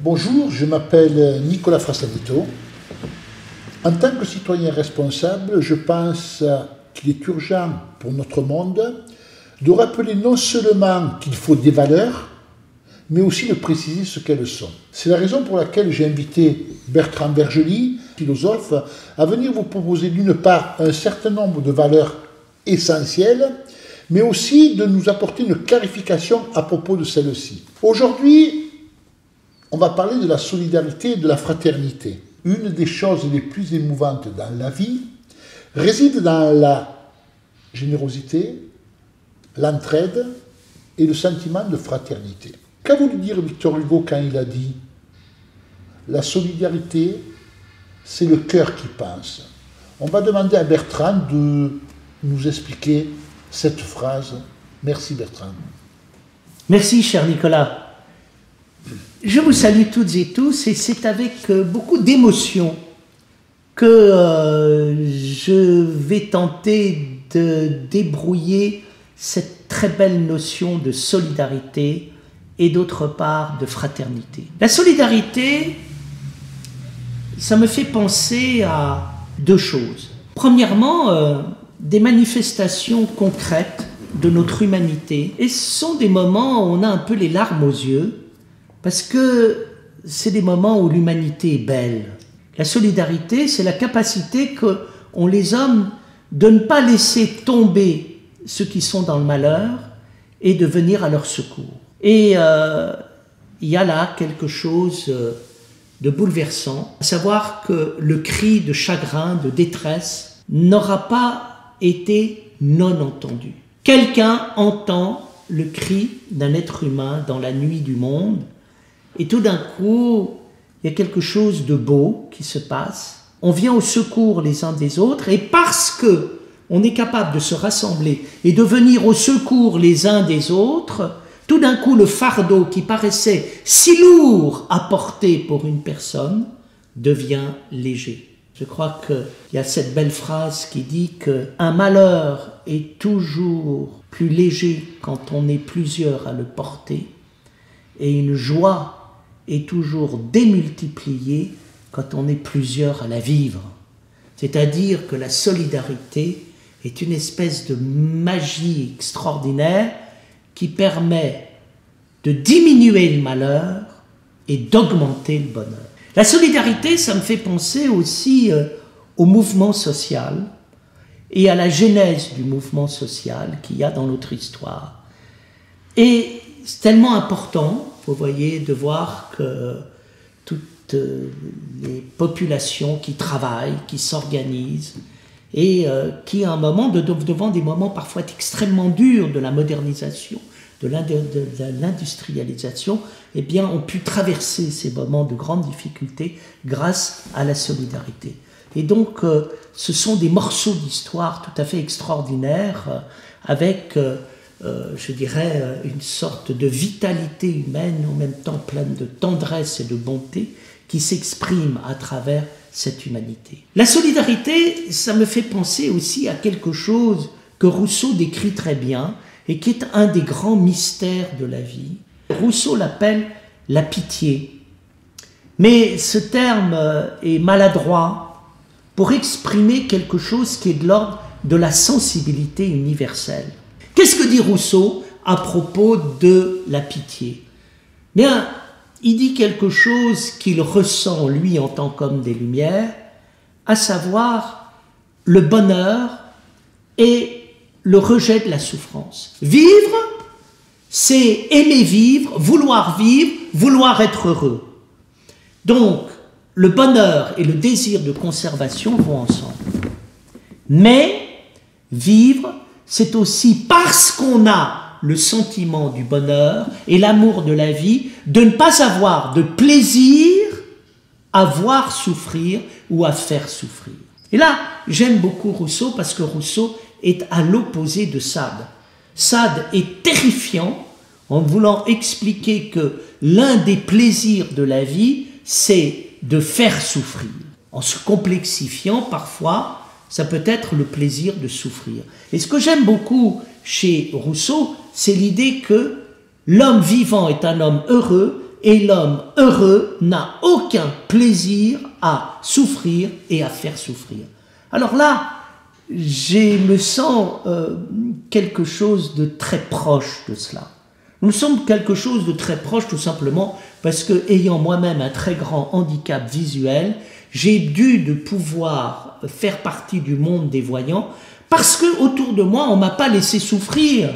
Bonjour, je m'appelle Nicolas Frassadito. En tant que citoyen responsable, je pense qu'il est urgent pour notre monde de rappeler non seulement qu'il faut des valeurs, mais aussi de préciser ce qu'elles sont. C'est la raison pour laquelle j'ai invité Bertrand Bergely, philosophe, à venir vous proposer d'une part un certain nombre de valeurs essentielles, mais aussi de nous apporter une clarification à propos de celles-ci. Aujourd'hui, on va parler de la solidarité et de la fraternité. Une des choses les plus émouvantes dans la vie réside dans la générosité, l'entraide et le sentiment de fraternité. Qu'a voulu dire Victor Hugo quand il a dit « La solidarité, c'est le cœur qui pense ». On va demander à Bertrand de nous expliquer cette phrase. Merci Bertrand. Merci cher Nicolas. Je vous salue toutes et tous et c'est avec beaucoup d'émotion que je vais tenter de débrouiller cette très belle notion de solidarité et d'autre part de fraternité. La solidarité, ça me fait penser à deux choses. Premièrement, des manifestations concrètes de notre humanité et ce sont des moments où on a un peu les larmes aux yeux parce que c'est des moments où l'humanité est belle. La solidarité, c'est la capacité qu'ont les hommes de ne pas laisser tomber ceux qui sont dans le malheur et de venir à leur secours. Et il y a là quelque chose de bouleversant, à savoir que le cri de chagrin, de détresse, n'aura pas été non entendu. Quelqu'un entend le cri d'un être humain dans la nuit du monde, et tout d'un coup, il y a quelque chose de beau qui se passe. On vient au secours les uns des autres, et parce que on est capable de se rassembler et de venir au secours les uns des autres, tout d'un coup, le fardeau qui paraissait si lourd à porter pour une personne devient léger. Je crois qu'il y a cette belle phrase qui dit qu'un malheur est toujours plus léger quand on est plusieurs à le porter, et une joie est toujours démultipliée quand on est plusieurs à la vivre. C'est-à-dire que la solidarité est une espèce de magie extraordinaire qui permet de diminuer le malheur et d'augmenter le bonheur. La solidarité, ça me fait penser aussi au mouvement social et à la genèse du mouvement social qu'il y a dans notre histoire. Et c'est tellement important, vous voyez, de voir que toutes les populations qui travaillent, qui s'organisent, et qui, à un moment, devant des moments parfois extrêmement durs de la modernisation, de l'industrialisation, eh bien, ont pu traverser ces moments de grandes difficultés grâce à la solidarité. Et donc, ce sont des morceaux d'histoire tout à fait extraordinaires, avec, je dirais, une sorte de vitalité humaine, en même temps pleine de tendresse et de bonté, qui s'exprime à travers cette humanité. La solidarité, ça me fait penser aussi à quelque chose que Rousseau décrit très bien et qui est un des grands mystères de la vie. Rousseau l'appelle la pitié. Mais ce terme est maladroit pour exprimer quelque chose qui est de l'ordre de la sensibilité universelle. Qu'est-ce que dit Rousseau à propos de la pitié? Bien, il dit quelque chose qu'il ressent, lui, en tant qu'homme des Lumières, à savoir le bonheur et le rejet de la souffrance. Vivre, c'est aimer vivre, vouloir être heureux. Donc, le bonheur et le désir de conservation vont ensemble. Mais vivre, c'est aussi parce qu'on a le sentiment du bonheur et l'amour de la vie, de ne pas avoir de plaisir à voir souffrir ou à faire souffrir. Et là, j'aime beaucoup Rousseau parce que Rousseau est à l'opposé de Sade. Sade est terrifiant en voulant expliquer que l'un des plaisirs de la vie, c'est de faire souffrir. En se complexifiant, parfois, ça peut être le plaisir de souffrir. Et ce que j'aime beaucoup chez Rousseau, c'est l'idée que l'homme vivant est un homme heureux, et l'homme heureux n'a aucun plaisir à souffrir et à faire souffrir. Alors là, je me sens quelque chose de très proche de cela. Nous me semble quelque chose de très proche tout simplement parce que, ayant moi-même un très grand handicap visuel, j'ai dû de pouvoir faire partie du monde des voyants parce que autour de moi, on m'a pas laissé souffrir.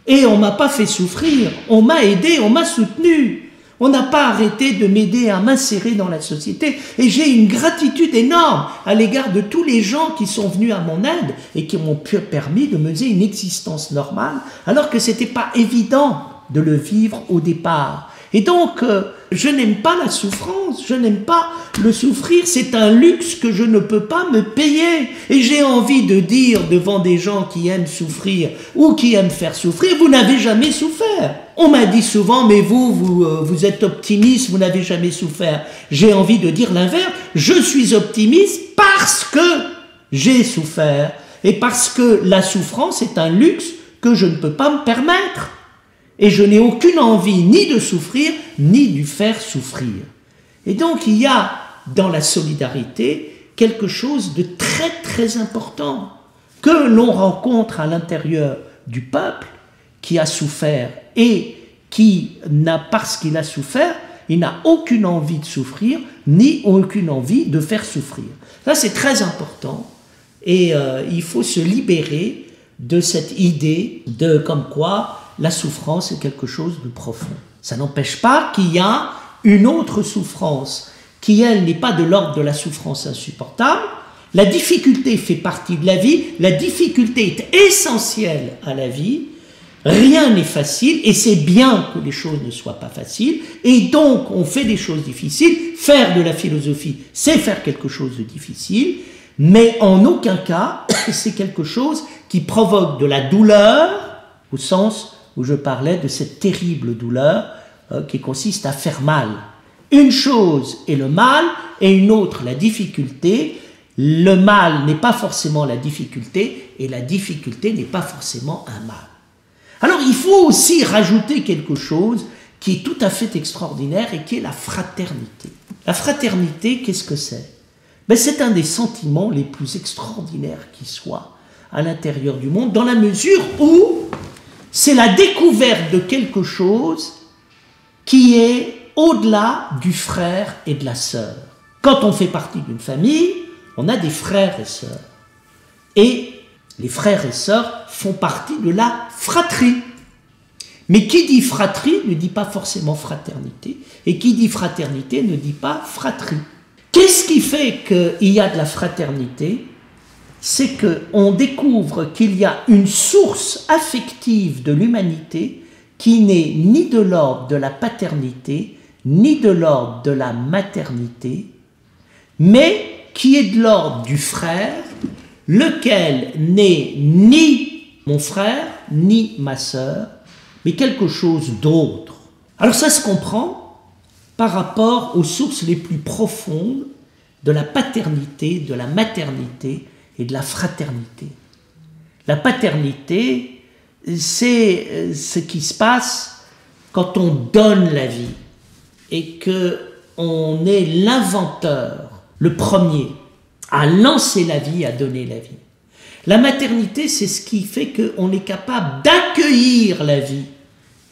Et on m'a pas fait souffrir. On m'a aidé, on m'a soutenu. On n'a pas arrêté de m'aider à m'insérer dans la société. Et j'ai une gratitude énorme à l'égard de tous les gens qui sont venus à mon aide et qui m'ont permis de mener une existence normale, alors que c'était pas évident de le vivre au départ. Et donc, je n'aime pas la souffrance, je n'aime pas le souffrir, c'est un luxe que je ne peux pas me payer. Et j'ai envie de dire devant des gens qui aiment souffrir ou qui aiment faire souffrir, vous n'avez jamais souffert. On m'a dit souvent, mais vous êtes optimiste, vous n'avez jamais souffert. J'ai envie de dire l'inverse, je suis optimiste parce que j'ai souffert et parce que la souffrance est un luxe que je ne peux pas me permettre. Et je n'ai aucune envie ni de souffrir, ni de faire souffrir. Et donc il y a dans la solidarité quelque chose de très très important que l'on rencontre à l'intérieur du peuple qui a souffert et qui n'a, parce qu'il a souffert, il n'a aucune envie de souffrir, ni aucune envie de faire souffrir. Ça c'est très important et il faut se libérer de cette idée de comme quoi la souffrance est quelque chose de profond. Ça n'empêche pas qu'il y a une autre souffrance qui, elle, n'est pas de l'ordre de la souffrance insupportable. La difficulté fait partie de la vie, la difficulté est essentielle à la vie. Rien n'est facile et c'est bien que les choses ne soient pas faciles. Et donc, on fait des choses difficiles. Faire de la philosophie, c'est faire quelque chose de difficile. Mais en aucun cas, c'est quelque chose qui provoque de la douleur, au sens où je parlais de cette terrible douleur qui consiste à faire mal. Une chose est le mal et une autre la difficulté. Le mal n'est pas forcément la difficulté et la difficulté n'est pas forcément un mal. Alors il faut aussi rajouter quelque chose qui est tout à fait extraordinaire et qui est la fraternité. La fraternité, qu'est-ce que c'est? C'est un des sentiments les plus extraordinaires qui soient à l'intérieur du monde, dans la mesure où c'est la découverte de quelque chose qui est au-delà du frère et de la sœur. Quand on fait partie d'une famille, on a des frères et sœurs. Et les frères et sœurs font partie de la fratrie. Mais qui dit fratrie ne dit pas forcément fraternité. Et qui dit fraternité ne dit pas fratrie. Qu'est-ce qui fait qu'il y a de la fraternité ? C'est qu'on découvre qu'il y a une source affective de l'humanité qui n'est ni de l'ordre de la paternité, ni de l'ordre de la maternité, mais qui est de l'ordre du frère, lequel n'est ni mon frère, ni ma sœur, mais quelque chose d'autre. Alors ça se comprend par rapport aux sources les plus profondes de la paternité, de la maternité, et de la fraternité. La paternité, c'est ce qui se passe quand on donne la vie et qu'on est l'inventeur, le premier, à lancer la vie, à donner la vie. La maternité, c'est ce qui fait qu'on est capable d'accueillir la vie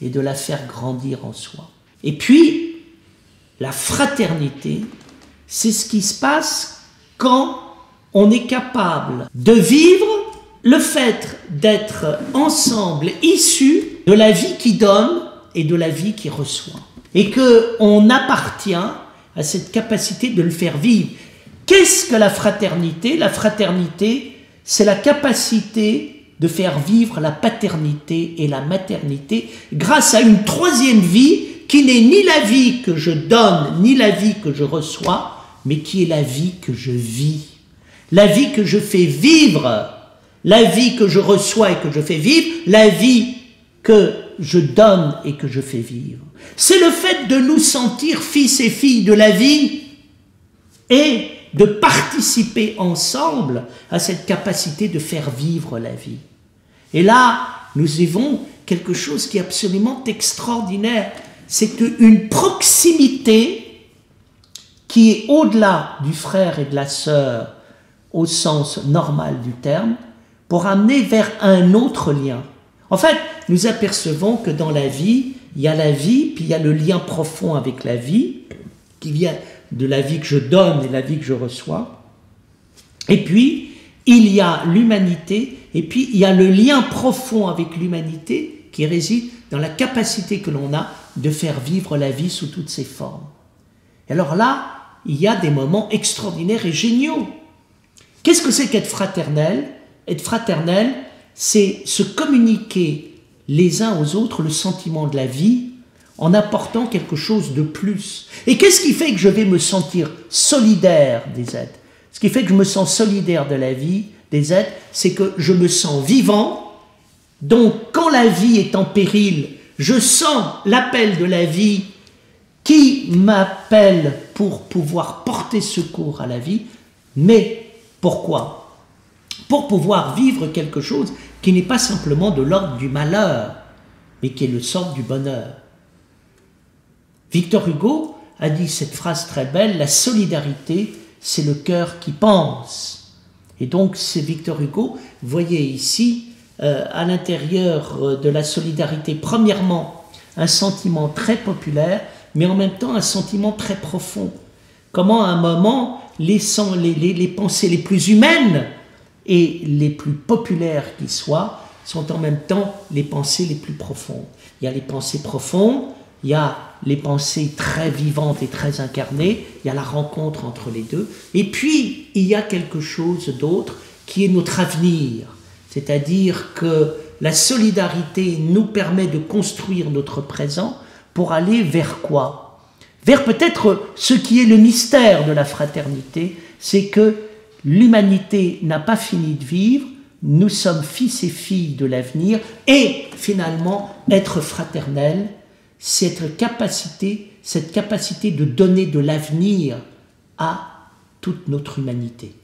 et de la faire grandir en soi. Et puis, la fraternité, c'est ce qui se passe quand on est capable de vivre le fait d'être ensemble issus de la vie qui donne et de la vie qui reçoit. Et qu'on appartient à cette capacité de le faire vivre. Qu'est-ce que la fraternité ? La fraternité, c'est la capacité de faire vivre la paternité et la maternité grâce à une troisième vie qui n'est ni la vie que je donne, ni la vie que je reçois, mais qui est la vie que je vis. La vie que je fais vivre, la vie que je reçois et que je fais vivre, la vie que je donne et que je fais vivre. C'est le fait de nous sentir fils et filles de la vie et de participer ensemble à cette capacité de faire vivre la vie. Et là, nous vivons quelque chose qui est absolument extraordinaire. C'est qu'une proximité qui est au-delà du frère et de la sœur au sens normal du terme, pour amener vers un autre lien. En fait, nous apercevons que dans la vie, il y a la vie, puis il y a le lien profond avec la vie, qui vient de la vie que je donne et la vie que je reçois. Et puis, il y a l'humanité, et puis il y a le lien profond avec l'humanité qui réside dans la capacité que l'on a de faire vivre la vie sous toutes ses formes. Et alors là, il y a des moments extraordinaires et géniaux. Qu'est-ce que c'est qu'être fraternel? Être fraternel, c'est se communiquer les uns aux autres le sentiment de la vie en apportant quelque chose de plus. Et qu'est-ce qui fait que je vais me sentir solidaire des êtres? Ce qui fait que je me sens solidaire de la vie, des êtres, c'est que je me sens vivant. Donc, quand la vie est en péril, je sens l'appel de la vie qui m'appelle pour pouvoir porter secours à la vie. Mais pourquoi? Pour pouvoir vivre quelque chose qui n'est pas simplement de l'ordre du malheur, mais qui est le sort du bonheur. Victor Hugo a dit cette phrase très belle, la solidarité, c'est le cœur qui pense. Et donc c'est Victor Hugo, vous voyez ici, à l'intérieur de la solidarité, premièrement, un sentiment très populaire, mais en même temps un sentiment très profond. Comment à un moment, les pensées les plus humaines et les plus populaires qui soient, sont en même temps les pensées les plus profondes. Il y a les pensées profondes, il y a les pensées très vivantes et très incarnées, il y a la rencontre entre les deux, et puis il y a quelque chose d'autre qui est notre avenir, c'est-à-dire que la solidarité nous permet de construire notre présent pour aller vers quoi? Vers peut-être ce qui est le mystère de la fraternité, c'est que l'humanité n'a pas fini de vivre, nous sommes fils et filles de l'avenir, et finalement, être fraternel, c'est cette capacité de donner de l'avenir à toute notre humanité.